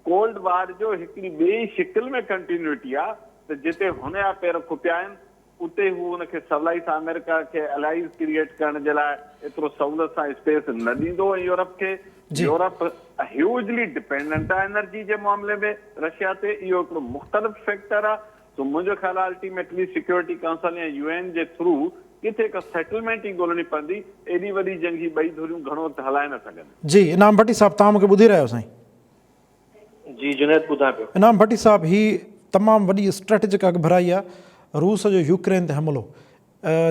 कोल्ड वार जो हिकिड़ी ॿिए शिकिल में कंटिन्यूटी आहे त जिते हुन जा पेर खुपिया आहिनि उते हू हुनखे सवलाई सां अमेरिका खे अलाइज़ क्रिएट करण जे लाइ एतिरो सहूलियत सां स्पेस न ॾींदो। ऐं यूरोप खे यूरोप ह्यूजली डिपेंडेंट आहे एनर्जी जे मामले में रशिया ते। इहो हिकिड़ो मुख़्तलिफ़ फैक्टर आहे। तो मुंहिंजो ख़्यालु आहे अल्टीमेटली सिक्योरिटी काउंसिल या UN जे थ्रू किथे हिकु सेटलमेंट ई ॻोल्हणी पवंदी। एॾी वॾी जंग ॿई धुरियूं घणो हलाए न सघनि। जी इनाम भट्टी साहब तव्हां मूंखे ॿुधी रहियो साईं? जी जुनैद ॿुधां पियो। इनाम भट्टी साहब ही तमामु वॾी स्ट्रेटेजिक अॻभराई आहे रूस जो यूक्रेन ते हमिलो।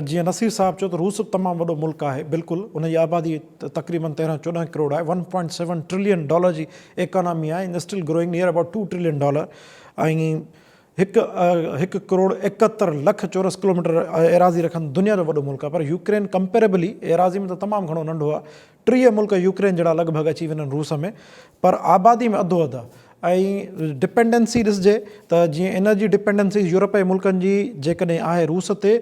जीअं नसीर साहब चयो त रूस तमामु वॾो मुल्क आहे बिल्कुलु उनजी आबादी तक़रीबन 13-14 करोड़ आहे। $1.7 ट्रिलियन जी इकोनॉमी आहे in still growing near about $2 trillion ऐं 1 करोड़ 71 लख चौरस किलोमीटर एराज़ी रखनि दुनिया जो वॾो मुल्क आहे। पर यूक्रेन कंपेरेबली एराज़ी में त तमामु घणो नंढो आहे। 30 मुल्क यूक्रेन जहिड़ा लॻभॻि अची वञनि रूस में पर आबादी में अधो अधु आहे। ऐं डिपेंडेंसी ॾिसिजे त जीअं एनर्जी डिपेंडेंसी यूरोपीय मुल्कनि जी जेकॾहिं आहे रूस ते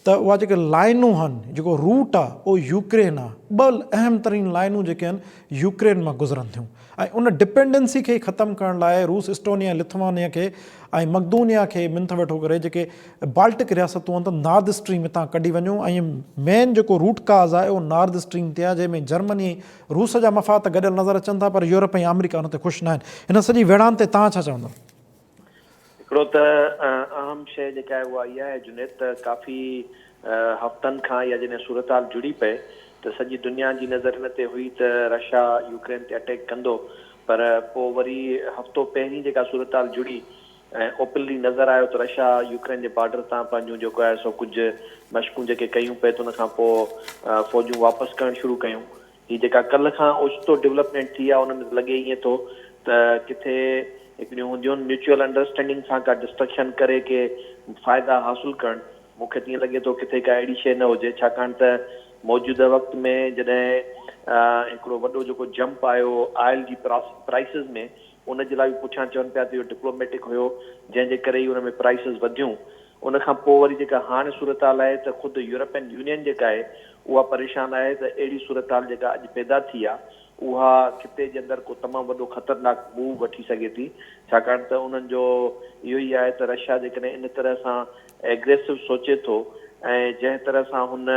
त उहा जेके लाइनूं आहिनि जेको रूट आहे उहो यूक्रेन आहे। 2 अहम तरीन लाइनूं जेके आहिनि यूक्रेन मां गुज़रनि थियूं ऐं उन डिपेंडेंसी खे ख़तमु करण लाइ रूस इस्टोनिया लिथुआनिया खे ऐं मकदूनिया खे मिंथ वेठो करे जेके बाल्टिक रियासतूं आहिनि त नॉर्थ स्ट्रीम हितां कढी वञूं ऐं मेन जेको रूट काज़ आहे उहो नॉर्थ स्ट्रीम ते आहे जंहिंमें जर्मनी रूस जा मफ़ाद गॾियल नज़र अचनि था पर यूरोप ऐं अमेरिका हुन ते ख़ुशि न आहिनि। हिन सॼी विड़ान ते तव्हां छा चवंदव? हिकिड़ो त अहम शइ जेका आहे उहा इहा आहे जुनैद त काफ़ी हफ़्तनि खां या जॾहिं सूरत हाल जुड़ी पए त सॼी दुनिया जी नज़र हिन ते हुई त रशिया यूक्रेन ते अटैक कंदो पर पोइ वरी हफ़्तो पहिरीं जेका सूरत हाल जुड़ी ऐं ओपनली नज़र आयो त रशिया यूक्रेन जे बॉर्डर तां पंहिंजूं जेको आहे सो कुझु मशकूं जेके कयूं पिए त उनखां पोइ फ़ौजूं वापसि करणु शुरू कयूं। हीअ जेका कल्ह खां ओचितो डेवलपमेंट थी आहे उन में लॻे ईअं थो त किथे हिकिड़ियूं हूंदियूं आहिनि म्यूचुअल अंडरस्टैंडिंग सां का डिस्ट्रक्शन करे के फ़ाइदा हासिलु करणु। मूंखे तीअं लॻे थो किथे का अहिड़ी शइ न हुजे छाकाणि त मौजूदा वक़्त में जॾहिं हिकिड़ो वॾो जेको जंप आयो ऑयल जी प्राइसिस में उन जे लाइ बि पुठियां चवनि पिया त इहो डिप्लोमेटिक हुयो जंहिंजे करे ई उन में प्राइसिस वधियूं। उन खां पोइ वरी जेका हाणे सूरत हाल आहे त ख़ुदि यूरोपियन यूनियन जेका आहे उहा परेशान आहे त अहिड़ी सूरत हाल जेका अॼु पैदा थी आहे उहा खिते जे अंदरि को तमामु वॾो ख़तरनाक मूव वठी सघे थी छाकाणि त उन्हनि जो इहो ई आहे त रशिया जेकॾहिं इन तरह सां एग्रेसिव सोचे थो ऐं जंहिं तरह सां हुन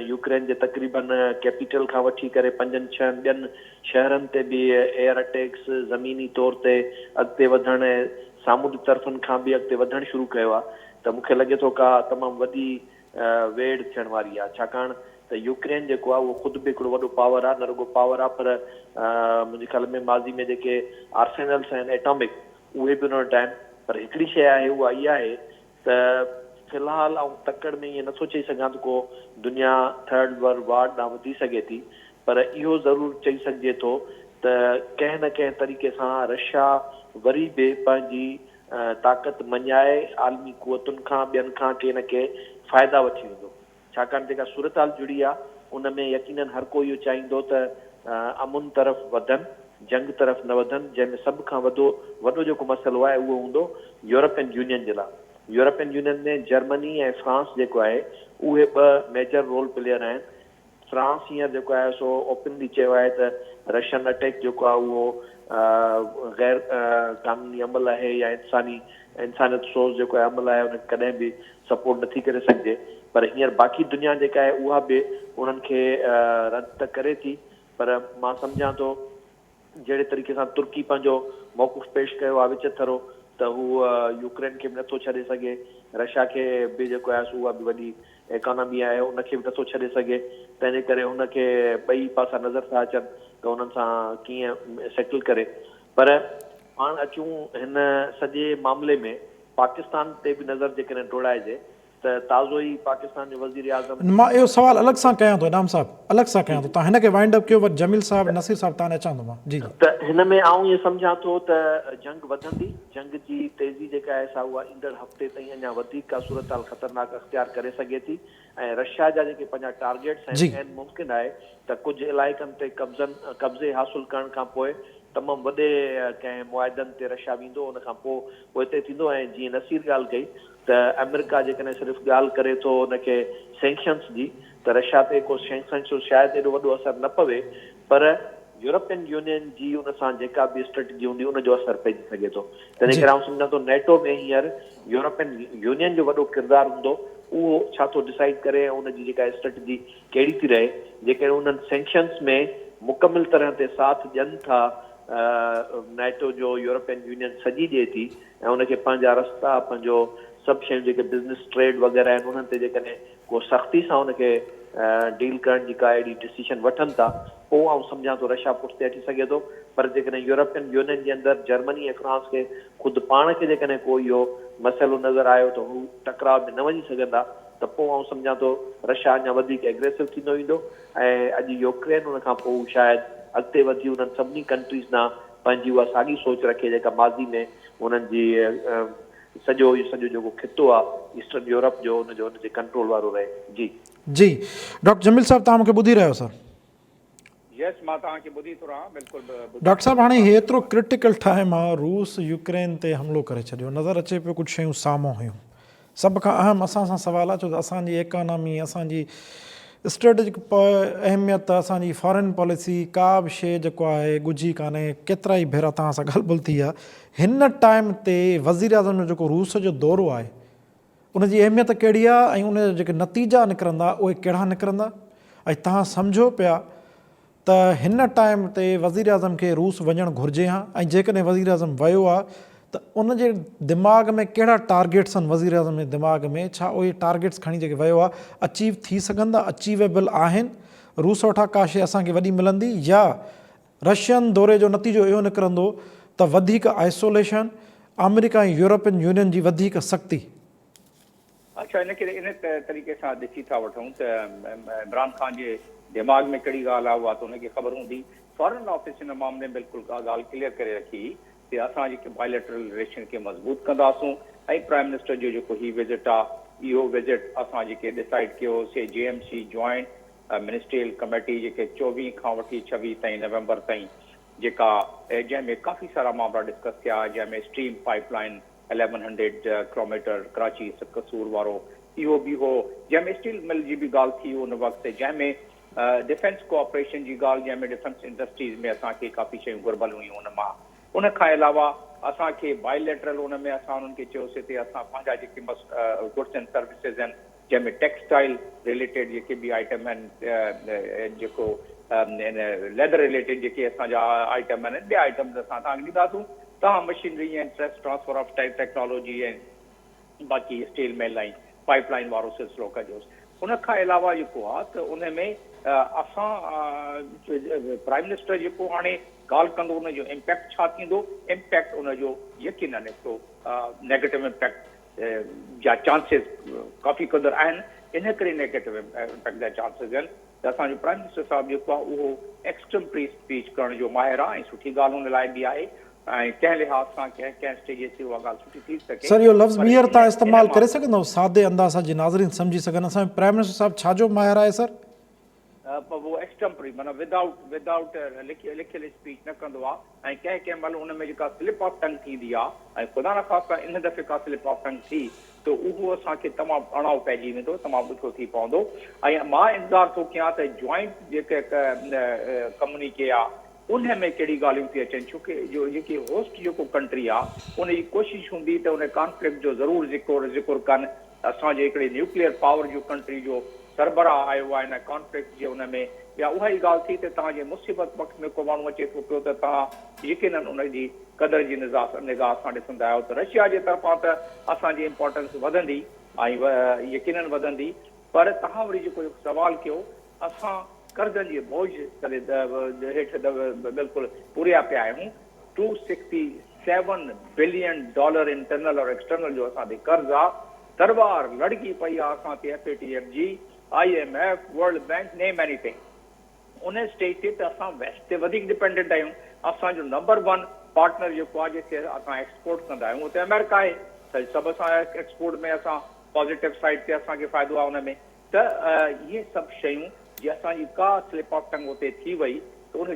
यूक्रेन जे तक़रीबन कैपिटल खां वठी करे 5-6 ॿियनि शहरनि ते बि एयर अटैक्स ज़मीनी तौर ते अॻिते वधणु सामुंडी तरफ़नि खां बि अॻिते वधणु शुरू कयो आहे त मूंखे लॻे थो का तमामु वॾी वेड़ थियण वारी आहे छाकाणि त यूक्रेन जेको आहे उहो ख़ुदि बि हिकिड़ो वॾो पावर आहे न रुॻो पावर आहे पर मुंहिंजे ख़्याल में माज़ी में जेके आर्सेनल्स आहिनि एटॉमिक उहे बि उन वटि आहिनि। पर हिकिड़ी शइ आहे उहा इहा आहे त फ़िलहाल ऐं तकड़ में ईअं नथो चई सघां त को दुनिया थर्ड वर्ल्ड वार ॾांहुं वधी सघे थी पर इहो ज़रूरु चई सघिजे थो त कंहिं न कंहिं तरीक़े सां रशिया वरी बि पंहिंजी ताक़त मञाए आलमी क़ुवतुनि खां ॿियनि खां कंहिं न कंहिं फ़ाइदा वठी वेंदो। छाकाणि जेका सूरत हाल जुड़ी आहे उन में यकीनन हर कोई इहो चाहींदो त अमुन तरफ़ वधनि, जंग तरफ़ न वधनि, जंहिंमें सभ खां वॾो जेको मसइलो आहे उहो हूंदो यूरोपियन यूनियन जे लाइ। यूरोपियन यूनियन में जर्मनी ऐं फ्रांस जेको आहे उहे 2 मेजर रोल प्लेयर आहिनि। फ्रांस हींअर जेको आहे सो ओपनली चयो आहे त रशियन अटैक जेको आहे उहो गैर कानूनी अमल आहे या इंसानियत सोच जेको आहे अमल आहे उन कॾहिं बि सपोर्ट नथी करे सघिजे। पर हींअर बाक़ी दुनिया जेका आहे उहा बि उन्हनि खे रद्द त करे थी, पर मां सम्झां थो जहिड़े तरीक़े सां तुर्की पंहिंजो मौक़ुफ़ पेश कयो आहे विच थरो त हू यूक्रेन खे बि नथो छॾे सघे, रशिया खे बि जेको आहे उहा बि वॾी इकोनॉमी आहे उनखे बि नथो छॾे सघे। तंहिंजे करे हुनखे ॿई पासा नज़र था अचनि त उन्हनि सां कीअं सेटल करे। पर पाण अचूं हिन सॼे मामले में पाकिस्तान ते बि नज़र जेकॾहिं दौड़ाइजे त ताज़ो ई पाकिस्तान जो वज़ीर आज़म मां इहो सवाल अलॻि सां कयां थो, इनाम साहब अलॻि सां कयां थो, तव्हां हिन खे वाइंड अप कयो, वरी जमील साहब नसीर साहब तव्हां अचां थो मां। जी जी त हिन में आऊं इहो सम्झां थो त जंग वधंदी, जंग जी तेज़ी जेका आहे सा उहा ईंदड़ हफ़्ते ताईं अञा वधीक सूरत हाल ख़तरनाक अख़्तियार करे सघे थी। ऐं रशिया जा जेके पंहिंजा टारगेट्स आहिनि मुमकिन आहे त कुझु इलाइक़नि ते कब्ज़े हासिलु करण खां पोइ तमामु वॾे कंहिं मुआदनि ते रशिया वेंदो, उन खां पोइ उहो हिते थींदो। ऐं जीअं नसीर ॻाल्हि कई त अमेरिका जेकॾहिं सिर्फ़ु ॻाल्हि करे थो उनखे सैंक्शन्स जी, त रशिया ते को सैंक्शन्स जो शायदि एॾो वॾो असरु न पवे, पर यूरोपियन यूनियन जी उन सां जेका बि स्ट्रेटजी हूंदी उनजो असरु पइजी सघे थो। तंहिंजे करे आउं सम्झां थो नेटो में हींअर यूरोपियन यूनियन जो वॾो किरदारु हूंदो, उहो छा थो डिसाइड करे ऐं उनजी जेका स्ट्रेटजी कहिड़ी थी रहे। जेकॾहिं उन्हनि सैंक्शन्स में मुकमिल तरह ते साथ ॾियनि था नेटो जो, यूरोपियन यूनियन सॼी ॾिए थी ऐं उनखे पंहिंजा रस्ता पंहिंजो सभु शयूं जेके बिज़नेस ट्रेड वग़ैरह आहिनि उन्हनि ते जेकॾहिं को सख़्ती सां उनखे डील करण जी का अहिड़ी डिसीशन वठनि था, पोइ आउं सम्झां थो रशिया पुठिते अची सघे थो। पर जेकॾहिं यूरोपियन यूनियन जे अंदरि जर्मनी ऐं फ्रांस खे ख़ुदि पाण खे जेकॾहिं को इहो मसइलो नज़र आयो त हू टकराव में न वञी सघंदा, त पोइ आउं सम्झां थो रशिया अञा वधीक एग्रेसिव थींदो वेंदो। ऐं अॼु यूक्रेन उन खां पोइ शायदि अॻिते वधी उन्हनि सभिनी कंट्रीज़ ना पंहिंजी उहा साॻी सोच रखे जेका माज़ी में उन्हनि जी सॼो जेको खितो आहे ईस्टर्न यूरोप जो उनजे कंट्रोल वारो रहे। जी जी डॉक्टर जमील साहब तव्हां मूंखे ॿुधी रहियो सर? यस, मां तव्हांखे ॿुधी थो रहां, बिल्कुलु। डॉक्टर साहब हाणे हेतिरो क्रिटिकल टाइम आहे, रूस यूक्रेन ते हमिलो करे छॾियो, नज़र अचे पियो कुझु शयूं साम्हूं हुयूं। सभ खां अहम असां सां सवाल आहे छो त असांजी इकोनॉमी, असांजी स्ट्रेटेजिक अहमियत, असांजी फॉरेन पॉलिसी का बि शइ जेको आहे ॻुझी कान्हे। केतिरा ई भेरा तव्हां सां ॻाल्हि ॿोल थी आहे। हिन टाइम ते वज़ीर आज़म जो जेको रूस जो दौरो आहे उनजी अहमियत कहिड़ी आहे ऐं उन जा जेके नतीजा निकिरंदा उहे कहिड़ा निकिरंदा, ऐं तव्हां सम्झो पिया त हिन टाइम ते वज़ीर आज़म खे रूस वञणु घुरिजे हा, ऐं जेकॾहिं वज़ीर आज़म वियो आहे त उनजे दिमाग़ में कहिड़ा टारगेट्स आहिनि वज़ीर आज़म जे दिमाग़ में, छा उहे टारगेट्स खणी जेके वियो आहे अचीव थी सघंदा, अचीवेबल आहिनि, रूस वटां का शइ असांखे वॾी मिलंदी, या रशियन दौरे जो नतीजो इहो निकिरंदो त वधीक आइसोलेशन, अमेरिका ऐं यूरोपियन यूनियन जी वधीक सख़्ती? अच्छा, इन तरीक़े सां ॾिसी था वठूं त इमरान ख़ान जे दिमाग़ में कहिड़ी ॻाल्हि आहे उहा त हुनखे ख़बर हूंदी। फॉरेन ऑफिस हिन मामले में बिल्कुलु का ॻाल्हि क्लियर करे रखी कि असां जेके बायलैटरल रिलेशन खे मज़बूत कंदासूं। ऐं प्राइम मिनिस्टर जो जेको ही विज़िट आहे इहो विज़िट असां जेके डिसाइड कयोसीं JMC जॉइंट मिनिस्ट्रियल कमेटी जेके 24 खां वठी 26 ताईं नवंबर ताईं जेका जंहिंमें काफ़ी सारा मामला डिस्कस थिया, जंहिंमें स्ट्रीम पाइपलाइन 1100 किलोमीटर कराची कसूर वारो इहो बि हो, जंहिंमें स्टील मिल जी बि ॻाल्हि थी उन वक़्तु, जंहिंमें डिफेंस कोऑपरेशन जी ॻाल्हि, जंहिंमें डिफेंस इंडस्ट्रीज़ में असांखे काफ़ी शयूं घुरबल हुयूं उन मां। उन खां अलावा असांखे बायलैटरल उन में असां उन्हनि खे चयोसीं त असां पंहिंजा जेके गुड्स एंड सर्विसिस आहिनि, जंहिंमें टेक्सटाइल रिलेटेड जेके बि आइटम आहिनि, जेको लेदर रिलेटेड जेके असांजा आइटम आहिनि, ॿिया आइटम्स असां तव्हांखे ॾींदासूं। तव्हां मशीनरी ऐं ट्रांसफर ऑफ टेक्नोलॉजी ऐं बाक़ी स्टील मिल ऐं पाइपलाइन वारो सिलसिलो कजोसि। उन खां अलावा जेको आहे त उन में असां प्राइम मिनिस्टर जेको हाणे ॻाल्हि कंदो उनजो इम्पैक्ट छा थींदो, इम्पैक्ट उनजो यकीनन हिकिड़ो नेगेटिव इम्पैक्ट जा चांसिस काफ़ी क़दुरु आहिनि। इन करे नेगेटिव इम्पैक्ट जा चांसिस आहिनि त असांजो प्राइम मिनिस्टर साहिबु जेको आहे उहो एक्सट्रीम फ्री स्पीच करण जो माहिर आहे ऐं सुठी ॻाल्हि हुन लाइ बि आहे। ऐं कंहिं लिहाज़ सां कंहिं स्टेज ते उहा ॻाल्हि सुठी थी सघे। सर इहो लफ़्ज़ पर मीहर इन- तव्हां इन इस्तेमालु करे मां- सघंदव सादे अंदाज़ सां, जीअं नाज़रीन सम्झी सघनि? असांजो प्राइम मिनिस्टर साहिबु छाजो माहिर आहे सर? वो एक्सटेम्परी माना विदाउट लिखियल स्पीच न कंदो आहे, ऐं कंहिं महिल हुन में जेका स्लिप ऑफ टंग थींदी आहे, ऐं ख़ुदा न ख़ासि इन दफ़े का स्लिप ऑफ टंग थी त उहो असांखे तमामु अणाउ पइजी वेंदो, तमामु ॾुखियो थी पवंदो। ऐं मां इंतज़ारु थो कयां त जॉइंट जेके कम्युनिके आहे उन में कहिड़ी ॻाल्हियूं थी अचनि, छोकी जेकी होस्ट जेको कंट्री आहे उन जी कोशिशि हूंदी त उन कॉन्फ्लिक्ट जो ज़रूरु ज़िक्र कनि। असांजे हिकिड़े न्यूक्लियर पावर जो कंट्री जो सरबराह आयो आहे हिन कॉन्फ्लिक्ट जे हुन में, या उहा ई ॻाल्हि थी त तव्हांजे मुसीबत वक़्त में को माण्हू अचे थो पियो त तव्हां यकीनन उनजी क़दर जी निगाह सां ॾिसंदा आहियो। त रशिया जे तरफ़ां त असांजी इम्पोर्टेंस वधंदी ऐं यकीनन वधंदी, पर तव्हां वरी जेको सवाल कयो, असां कर्ज़नि जे बोझ करे हेठि बिल्कुलु पुरिया पिया आहियूं। $267 बिलियन इंटरनल और एक्सटर्नल जो असां ते कर्ज़ आहे। तरवार लड़की पई आहे असां ते FATF जी, IMF, वर्ल्ड बैंक, नेम एनीथिंग। उन स्टेज ते त असां वेस्ट ते वधीक डिपेंडेंट आहियूं। असांजो नंबर 1 पार्टनर जेको आहे जिते असां एक्सपोर्ट कंदा आहियूं उते अमेरिका आहे, त सभु असां एक्सपोर्ट में असां पॉज़िटिव साइड ते असांखे फ़ाइदो आहे हुन में। त इहे सभु शयूं जे असांजी का स्लिप ऑफ टंग उते थी वई त उन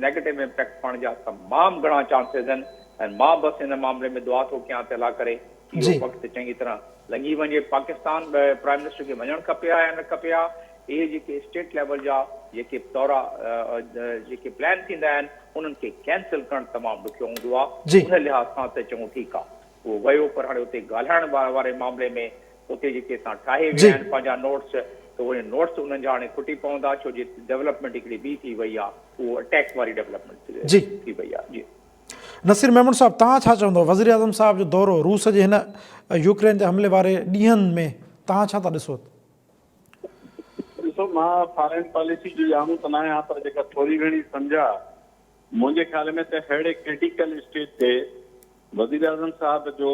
नेगेटिव इम्पैक्ट पवण जा तमामु घणा चांसिस आहिनि। ऐं मां बसि हिन मामले में दुआ थो कयां त अला करे इहो वक़्तु चङी तरह लंघी वञे। पाकिस्तान प्राइम मिनिस्टर खे वञणु खपे या न खपे हा, इहे जेके स्टेट लेवल जा जेके दौरा जेके प्लान थींदा आहिनि उन्हनि खे कैंसिल करणु तमामु ॾुखियो हूंदो आहे। उन लिहाज़ सां त चङो ठीकु आहे, उहो वियो, पर हाणे उते ॻाल्हाइण वारे मामले में उते जेके असां ठाहे विया आहिनि पंहिंजा नोट्स, त उहे नोट्स उन्हनि जा हाणे खुटी पवंदा, छो जे डेवलपमेंट हिकिड़ी ॿी थी वई आहे, उहो अटैक वारी डेवलपमेंट थी वई आहे। जी नसीर मेमन साहब, तव्हां छा चवंदव? वज़ीर आज़म साहब जो दौरो रूस जे हिन यूक्रेन ते हमले वारे ॾींहंनि में तव्हां छा था ॾिसो? ॾिसो, मां फॉरेन पॉलिसी जो ॼाणू त न आहियां, पर जेका थोरी घणी सम्झा, मुंहिंजे ख़्याल में त अहिड़े क्रिटिकल स्टेज ते वज़ीर आज़म साहब जो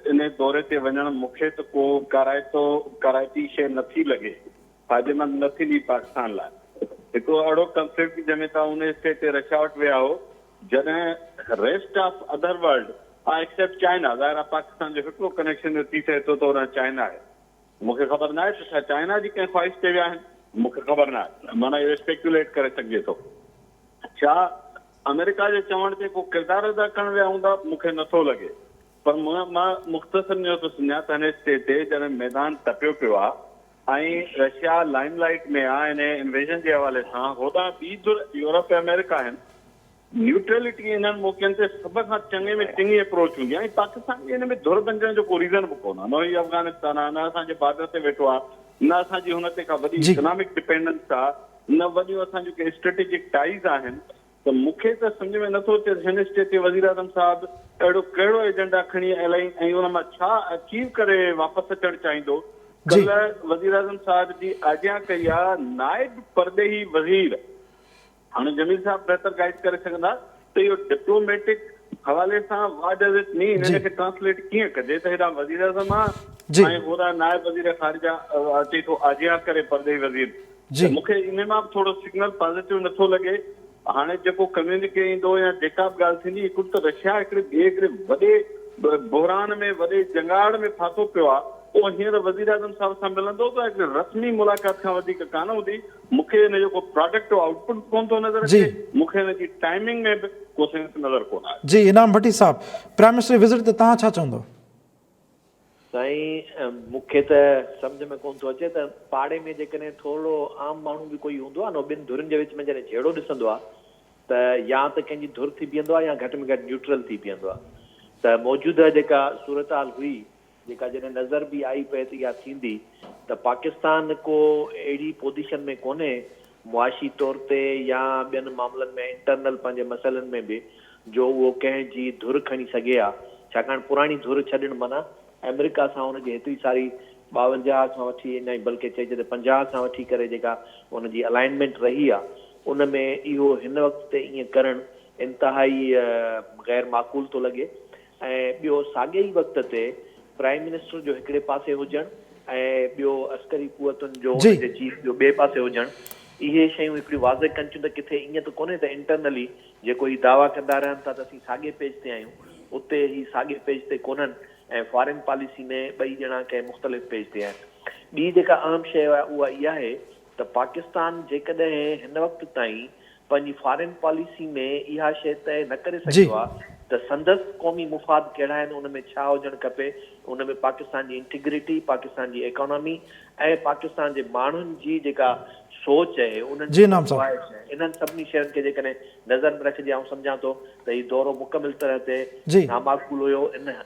इन दौरे ते वञणु मूंखे त को कराइती शइ नथी लॻे, फ़ाइदेमंद न थींदी पाकिस्तान लाइ। हिकिड़ो अहिड़ो कंफ्लिक्ट जंहिंमें तव्हां उन स्टेज ते रशिया वटि विया हो, जॾहिं rest of other world accept China, ज़ाहिर पाकिस्तान जो हिकिड़ो कनेक्शन थी सघे थो त हुन चाइना आहे। मूंखे ख़बर न आहे त छा चाइना जी कंहिं ख़्वाहिश ते विया आहिनि, मूंखे ख़बर न आहे, माना इहो स्पेक्युलेट करे सघिजे थो। छा अमेरिका जे चवण ते को किरदारु अदा करणु विया हूंदा, मूंखे नथो लॻे। पर मां मुख़्तसर इहो थो सम्झां त हिन स्टेज ते जॾहिं मैदान तपियो पियो आहे ऐं रशिया लाइमलाइट में आहे इन इन्वेजन जे हवाले सां, होॾां ॿी धुर यूरोप ऐं अमेरिका आहिनि। न्यूट्रलिटी इन्हनि मौक़नि ते सभ खां चङे में चङी अप्रोच हूंदी आहे, ऐं पाकिस्तान खे हिन में धुर बणजण जो को रीज़न बि कोन आहे। न ही अफ़गानिस्तान आहे, न असांजे बॉर्डर ते वेठो आहे, न असांजी हुन ते का वॾी इकोनॉमिक डिपेंडेंस आहे, न वॾियूं असांजूं के स्ट्रेटेजिक टाइज़ आहिनि। त मूंखे त सम्झ में नथो अचे हिन स्टेज ते वज़ीर आज़म साहिबु अहिड़ो कहिड़ो एजेंडा खणी हलाई ऐं हुन मां छा अचीव करे वापसि अचणु चाहींदो। कल्ह वज़ीर आज़म साहिब जी आज्ञा कई आहे नाइब परदेही वज़ीर, हाणे जमील साहब बहितर गाइड करे सघंदा त इहो डिप्लोमेटिक हवाले सां व्हाट डज़ इट मीन, हिन खे ट्रांसलेट कीअं कजे त हेॾा वज़ीर आज़म आहे ऐं होॾा नाइब वज़ीर ख़ारिजा अचे थो आज्ञा करे परदेही वज़ीर। मूंखे इन मां बि थोरो सिग्नल पॉज़िटिव नथो लॻे। हाणे जेको कम्युनिके ईंदो या जेका बि ॻाल्हि थींदी, हिकु त रशिया हिकिड़े वॾे बहरान में, वॾे जंगाड़ में फाथो पियो आहे, उहो हींअर वज़ीर आज़म साहिब सां मिलंदो त हिकिड़ी रस्मी मुलाक़ात खां वधीक कान हूंदी। मूंखे हिन जो को प्रोडक्ट आउटपुट कोन थो नज़र अचे, मूंखे हिन जी टाइमिंग में बि को सेंस नज़र कोन आहे। जी इनाम भट्टी साहब, प्राइम मिनिस्टर विज़िट ते तव्हां छा चवंदव? साईं, मूंखे त सम्झ में कोन थो अचे त पाड़े में जेकॾहिं थोरो आम माण्हू बि कोई हूंदो आहे न, ॿिनि धुरनि जे विच में जॾहिं जहिड़ो ॾिसंदो आहे त या त कंहिंजी धुर थी बीहंदो आहे या घटि में घटि न्यूट्रल थी बीहंदो आहे। त मौजूदा जेका सूरत हाल हुई, जेका जॾहिं नज़र बि आई पए त इहा थींदी त पाकिस्तान को अहिड़ी पोज़ीशन में कोन्हे मुआशी तौर ते या ॿियनि मामलनि में, इंटरनल पंहिंजे मसइलनि में बि, जो उहो कंहिंजी धुर खणी सघे हा। छाकाणि पुराणी धुर छॾणु माना अमेरिका सां हुनजी हेतिरी सारी 52 सां वठी न बल्कि चइजे त 50 सां वठी करे जेका हुनजी अलाइनमेंट रही आहे, उन में इहो हिन वक़्त ते ईअं करणु इंतिहाई ग़ैर माक़ूल थो लॻे। ऐं ॿियो साॻिए ई वक़्त ते प्राइम मिनिस्टर जो हिकिड़े पासे हुजणु ऐं ॿियो अस्करी कुवतुनि जो चीफ जो ॿिए पासे हुजणु, इहे शयूं हिकिड़ी वाज़े कनि थियूं त किथे ईअं त कोन्हे त इंटरनली जेको ही दावा कंदा रहनि था त असीं साॻे पेज ते आहियूं, उते ही साॻे पेज ते कोन्हनि ऐं फॉरेन पॉलिसी में ॿई ॼणा कंहिं मुख़्तलिफ़ पेज ते आहिनि। ॿी जेका अहम शइ आहे उहा इहा आहे त पाकिस्तान जेकॾहिं हिन वक़्त ताईं पंहिंजी फॉरेन पॉलिसी में इहा शइ तय न करे सघियो आहे त संदसि क़ौमी मुफ़ाद कहिड़ा आहिनि, उन में छा हुजणु खपे, उन में पाकिस्तान जी इंटीग्रिटी, पाकिस्तान जी इकोनॉमी ऐं पाकिस्तान जे माण्हुनि जी जेका सोच आहे उन्हनि जी नाम साहब, इन्हनि सभिनी शयुनि खे जेकॾहिं नज़र में रखिजे, आउं सम्झां थो त हीउ दौरो मुकमिल तरह ते जी नामाकुल हुयो।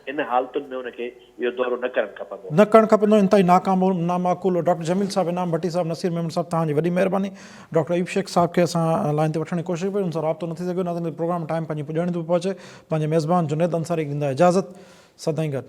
इन हालतुनि में उनखे इहो दौरो न करणु खपंदो। न करणु खपंदो, इंतहाई नामाकुल। डॉक्टर जमील साहब, इनाम भट्टी साहब, नसीर मेमन साहब, तव्हांजी वॾी महिरबानी। डॉक्टर अयूब शेख साहब खे असां लाइन ते वठण जी कोशिशि कई, उन सां राब्तो न थी सघियो। नाज़रीन, प्रोग्राम टाइम पंहिंजी पुॼाणी थो पहुचे। पंहिंजे मेज़बान जुनैद अंसारी ॾींदा इजाज़त। सदाईं गॾु।